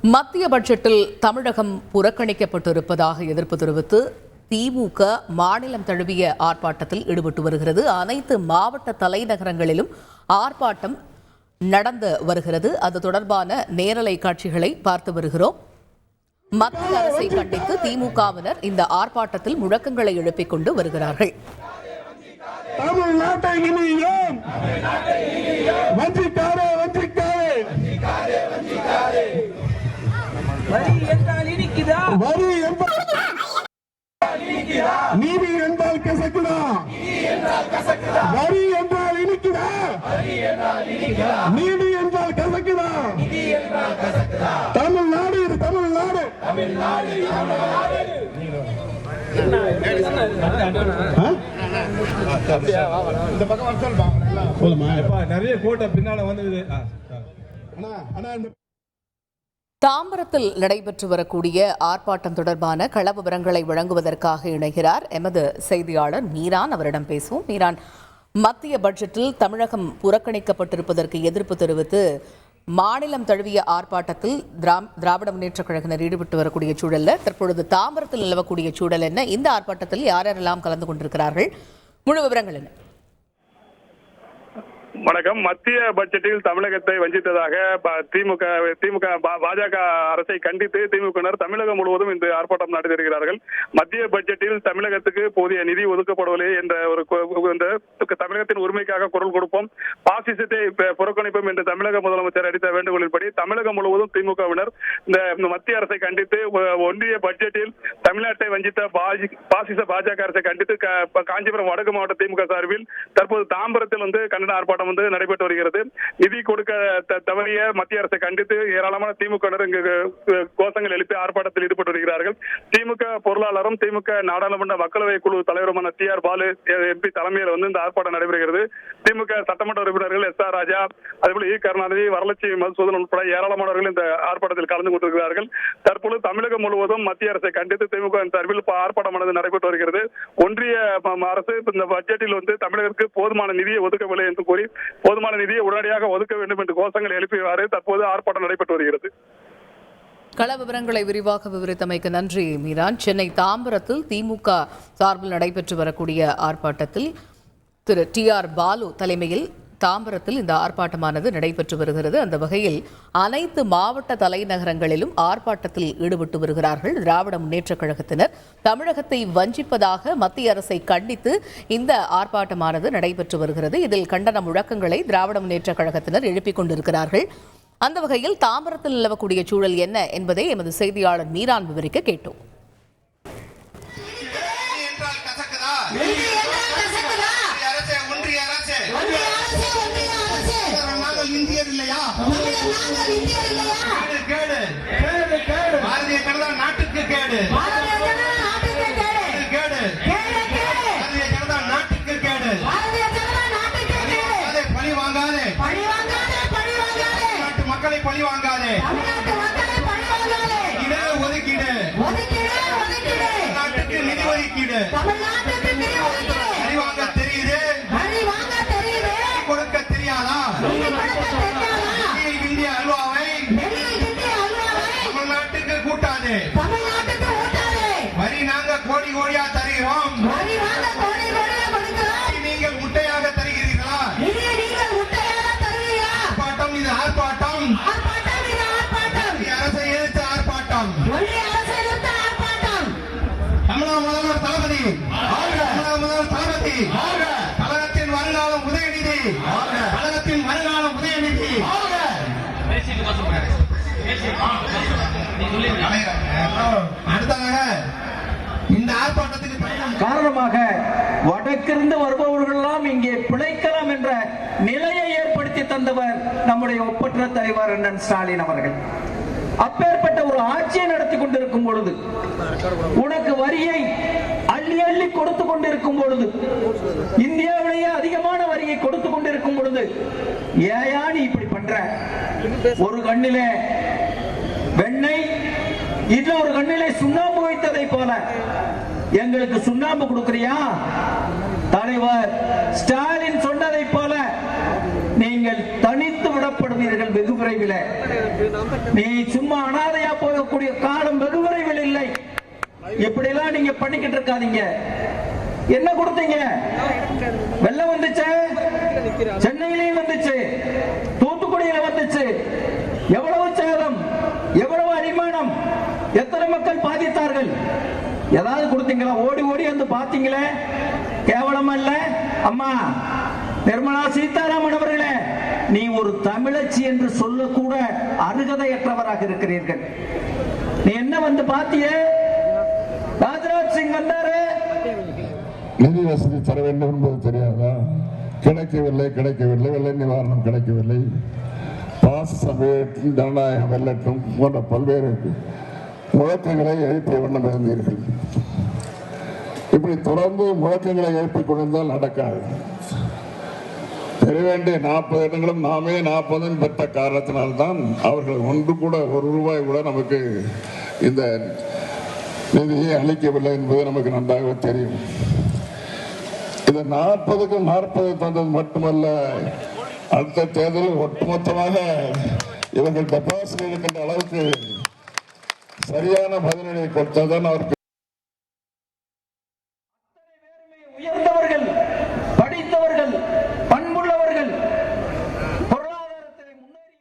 மத்திய பட்ஜெட்டில் தமிழகம் புறக்கணிக்கப்பட்டிருப்பதாக எதிர்ப்பு தெரிவித்து திமுக மாநிலம் தழுவிய ஆர்ப்பாட்டத்தில் ஈடுபட்டு வருகிறது. அனைத்து மாவட்ட தலைநகரங்களிலும் ஆர்ப்பாட்டம் நடந்து வருகிறது. அது தொடர்பான நேரலை காட்சிகளை பார்த்து வருகிறோம். மத்திய அரசை கண்டித்து திமுகவினர் இந்த ஆர்ப்பாட்டத்தில் முழக்கங்களை எழுப்பிக் கொண்டு வருகிறார்கள். தமிழ்நாட்டை இனியும் வஞ்சிக்காரே வஞ்சிக்காரே, வரி என்றால் இனிக்குதா, வரி என்றால் நீதி என்றால் கசக்குதா, வரி என்றால் இனிக்குதா, நீதி என்றால் கசக்குதா. தமிழ்நாடு இது தமிழ்நாடு. இந்த பக்கம் நிறைய கோட்டை பின்னால வந்து தாம்பரத்தில் நடைபெற்று வரக்கூடிய ஆர்ப்பாட்டம் தொடர்பான கள விவரங்களை வழங்குவதற்காக இணைகிறார் எமது செய்தியாளர் மீரான். அவரிடம் பேசுவோம். மீரான், மத்திய பட்ஜெட்டில் தமிழகம் புறக்கணிக்கப்பட்டிருப்பதற்கு எதிர்ப்பு தெரிவித்து மாநிலம் தழுவிய ஆர்ப்பாட்டத்தில் திராவிட முன்னேற்றக் கழகத்தினர் ஈடுபட்டு வரக்கூடிய சூழல்ல தற்பொழுது தாம்பரத்தில் நிலவக்கூடிய சூழல் என்ன? இந்த ஆர்ப்பாட்டத்தில் யாரெல்லாம் கலந்து கொண்டிருக்கிறார்கள்? முழு விவரங்கள் என்ன? வணக்கம். மத்திய பட்ஜெட்டில் தமிழகத்தை வஞ்சித்ததாக திமுக பாஜக அரசை கண்டித்து திமுகவினர் தமிழகம் முழுவதும் இந்த ஆர்ப்பாட்டம் நடத்தி வருகிறார்கள். மத்திய பட்ஜெட்டில் தமிழகத்துக்கு போதிய நிதி ஒதுக்கப்படவில்லை என்ற ஒரு தமிழகத்தின் உரிமைக்காக குரல் கொடுப்போம், பாசிசத்தை புறக்கணிப்போம் என்று தமிழக முதலமைச்சர் அளித்த வேண்டுகோளின்படி தமிழகம் முழுவதும் திமுகவினர் இந்த மத்திய அரசை கண்டித்து ஒன்றிய பட்ஜெட்டில் தமிழ்நாட்டை வஞ்சித்த பாசிச பாஜக அரசை கண்டித்து காஞ்சிபுரம் வடக்கு மாவட்ட திமுக சார்பில் தற்போது தாம்பரத்தில் கண்டன ஆர்ப்பாட்டம் நடைபெற்று வருகிறது. நிதி கொடுக்க தவறிய மத்திய அரசை கண்டித்து ஏராளமான திமுகவினர் இங்கு கோஷங்கள் எழுப்பி ஆர்ப்பாட்டத்தில் ஈடுபட்டு வருகிறார்கள். திமுக பொருளாளரும் திமுக நாடாளுமன்ற மக்களவை குழு தலைவருமான TR பாலு MP தலைமையில் இந்த ஆர்ப்பாட்டம் நடைபெறுகிறது. திமுக சட்டமன்ற உறுப்பினர்கள் SR ராஜா, அதேபோல கருணாநிதி, வரலட்சுமி மதுசூதன் உட்பட ஏராளமானவர்கள் இந்த ஆர்ப்பாட்டத்தில் கலந்து கொண்டிருக்கிறார்கள். தற்பொழுது தமிழகம் முழுவதும் மத்திய அரசை கண்டித்து திமுக சார்பில் ஆர்ப்பாட்டமானது நடைபெற்று வருகிறது. ஒன்றிய அரசு இந்த பட்ஜெட்டில் தமிழகத்திற்கு போதுமான நிதியை ஒதுக்கவில்லை என்று கூறி போதுமான நிதியை உடனடியாக ஒதுக்க வேண்டும் என்று கோஷங்கள் எழுப்பியவாறு தற்போது ஆர்ப்பாட்டம் நடைபெற்று வருகிறது. கள விவரங்களை விரிவாக விவரித்தமைக்கு நன்றி மீரான். சென்னை தாம்பரத்தில் திமுக சார்பில் நடைபெற்று வரக்கூடிய ஆர்ப்பாட்டத்தில் திரு TR பாலு தலைமையில் தாம்பரத்தில் இந்த ஆர்ப்பாட்டமானது நடைபெற்று வருகிறது. அந்த வகையில் அனைத்து மாவட்ட தலைநகரங்களிலும் ஆர்ப்பாட்டத்தில் ஈடுபட்டு வருகிறார்கள். திராவிட முன்னேற்றக் கழகத்தினர் தமிழகத்தை வஞ்சிப்பதாக மத்திய அரசை கண்டித்து இந்த ஆர்ப்பாட்டமானது நடைபெற்று வருகிறது. இதில் கண்டன முழக்கங்களை திராவிட முன்னேற்றக் கழகத்தினர் எழுப்பிக் கொண்டிருக்கிறார்கள். அந்த வகையில் தாம்பரத்தில் நிலவக்கூடிய சூழல் என்ன என்பதை எமது செய்தியாளர் மீரான் விவரிக்க கேட்டோம். நாட்டுக்கு கேடு, பழி வாங்காதே, நாட்டு மக்களை பழி வாங்காதே, ஒதுக்கீடு, நாட்டுக்கு நிதி ஒதுக்கீடு, பழி வாங்க தெரியுது, கொடுக்க தெரியாதா? இந்திய அல்வாவை தமிழ்நாட்டுக்கு கூட்டாது, வரி நாங்க கோடி கோடியா தருகிறோம், நீங்கள் முட்டையாக தருகிறீர்களா? ஆர்ப்பாட்டம், இது ஆர்ப்பாட்டம், அரசை எதிர்த்து ஆர்ப்பாட்டம். தமிழக முதல்வர் தளபதி, தமிழக முதல்வர் தளபதி, கழகத்தின் வருங்காலம் உதயநிதி, கழகத்தின் வருங்காலம் உதயநிதி. அடுத்ததாக இந்த ஆர்ப்பாட்டத்துக்கு காரணமாக வடக்கிருந்து வருபவர்கள் எல்லாம் இங்கே பிழைக்கலாம் என்ற நிலையை ஏற்படுத்தி தந்தவர் நம்முடைய ஒப்பற்ற தலைவர் அண்ணன் ஸ்டாலின் அவர்கள். அப்பேற்பட்ட ஒரு ஆட்சியை நடத்தி கொண்டிருக்கும் பொழுது, உனக்கு வரியை அள்ளி அள்ளி கொடுத்து கொண்டிருக்கும் பொழுது, இந்தியாவிலேயே அதிகமான வரியை கொடுத்து கொண்டிருக்கும் பொழுது, ஏயா நீ இப்படி பண்ற? ஒரு கண்ணிலே வெண்ணெய், இன்னொரு கண்ணிலே சுண்ணாம்பு வைத்ததை போல எங்களுக்கு சுண்ணாம்பு கொடுக்கிறியா? தலைவர் ஸ்டாலின் சொன்னதை போல நீங்க நீங்கள் தனித்து விடப்படுவீர்கள் வெகு விரைவில். நீ சும்மா அனாதையா போகக்கூடிய காலம் வெகு விரைவில் இல்லை. இப்படிலாம் நீங்க பண்ணிக்கிட்டு இருக்காதீங்க. என்ன கொடுத்தீங்க? வெள்ளம் வந்துச்சு, சென்னையிலையும் வந்துச்சு, தூத்துக்குடியில வந்துச்சு. எவ்வளவு சேதம், எவ்வளவு அடிமானம், எத்தனை மக்கள் பாதித்தார்கள்? ஏதாவது கொடுத்தீங்களா? ஓடி ஓடி வந்து பாத்தீங்களே, கேவலம் அல்ல? அம்மா நிர்மலா சீதாராமன் அவர்களே, நீ ஒரு தமிழச்சி என்று சொல்லக்கூட அருகதையற்றவராக இருக்கிறீர்கள். நீ என்ன வந்து பாத்திய? ராஜ்நாத் சிங் வந்தாரு, நிதி வசதி தர வேண்டும் என்பது தெரியாதா? கிடைக்கவில்லை, வெள்ள நிவாரணம் கிடைக்கவில்லை, பாசம் ஜனநாயகம் வெள்ளட்டும் போன்ற பல்வேறு முழக்கங்களை எழுப்பிய வண்ணம் இருந்தீர்கள். இப்படி தொடர்ந்து முழக்கங்களை எழுப்பிக் கொண்டிருந்தால் நடக்காது. பெற வேண்டிய 40 இடங்களும் நாமே 40 பெற்ற காரணத்தினால்தான் அவர்கள் ஒன்று கூட ₹1 கூட நமக்கு இந்த நிதியை அளிக்கவில்லை என்பது நமக்கு நன்றாக தெரியும். இந்த 40க்கு 40 தந்தது மட்டுமல்ல, அடுத்த தேர்தலில் ஒட்டுமொத்தமாக இவர்கள் டெபாசிட் இருக்கின்ற அளவுக்கு சரியான பதிலடியை கொடுத்ததான் அவருக்கு. உயர்ந்தவர்கள், படித்தவர்கள், பண்புள்ளவர்கள், பொருளாதாரத்தில் முன்னேறி.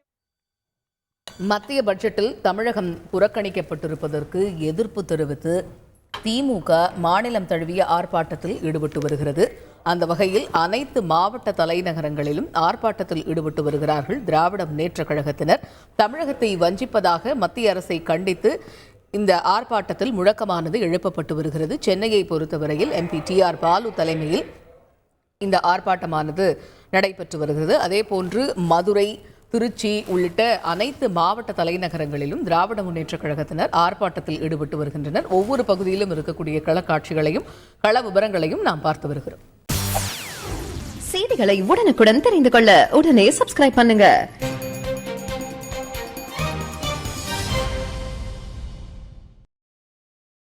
மத்திய பட்ஜெட்டில் தமிழகம் புறக்கணிக்கப்பட்டிருப்பதற்கு எதிர்ப்பு தெரிவித்து திமுக மாநிலம் தழுவிய ஆர்ப்பாட்டத்தில் ஈடுபட்டு வருகிறது. அந்த வகையில் அனைத்து மாவட்ட தலைநகரங்களிலும் ஆர்ப்பாட்டத்தில் ஈடுபட்டு வருகிறார்கள் திராவிட முன்னேற்றக் கழகத்தினர். தமிழகத்தை வஞ்சிப்பதாக மத்திய அரசை கண்டித்து இந்த ஆர்ப்பாட்டத்தில் முழக்கமானது எழுப்பப்பட்டு வருகிறது. சென்னையை பொறுத்தவரையில் MP TR பாலு தலைமையில் இந்த ஆர்ப்பாட்டமானது நடைபெற்று வருகிறது. அதேபோன்று மதுரை, திருச்சி உள்ளிட்ட அனைத்து மாவட்ட தலைநகரங்களிலும் திராவிட முன்னேற்றக் கழகத்தினர் ஆர்ப்பாட்டத்தில் ஈடுபட்டு வருகின்றனர். ஒவ்வொரு பகுதியிலும் இருக்கக்கூடிய களக்காட்சிகளையும் கள விவரங்களையும் நாம் பார்த்து வருகிறோம். செய்திகளை உடனுக்குடன் தெரிந்து கொள்ள உடனே சப்ஸ்கிரைப் பண்ணுங்க.